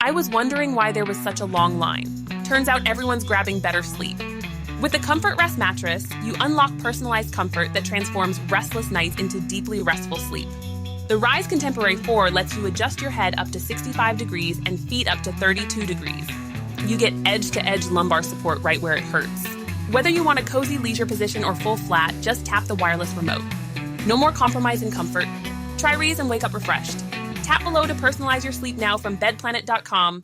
I was wondering why there was such a long line. Turns out everyone's grabbing better sleep. With the Comfort Rest mattress, you unlock personalized comfort that transforms restless nights into deeply restful sleep. The Rize Contemporary 4 lets you adjust your head up to 65 degrees and feet up to 32 degrees. You get edge-to-edge lumbar support right where it hurts. Whether you want a cozy leisure position or full flat, just tap the wireless remote. No more compromise in comfort. Try Rize and wake up refreshed. Tap below to personalize your sleep now from Bedplanet.com.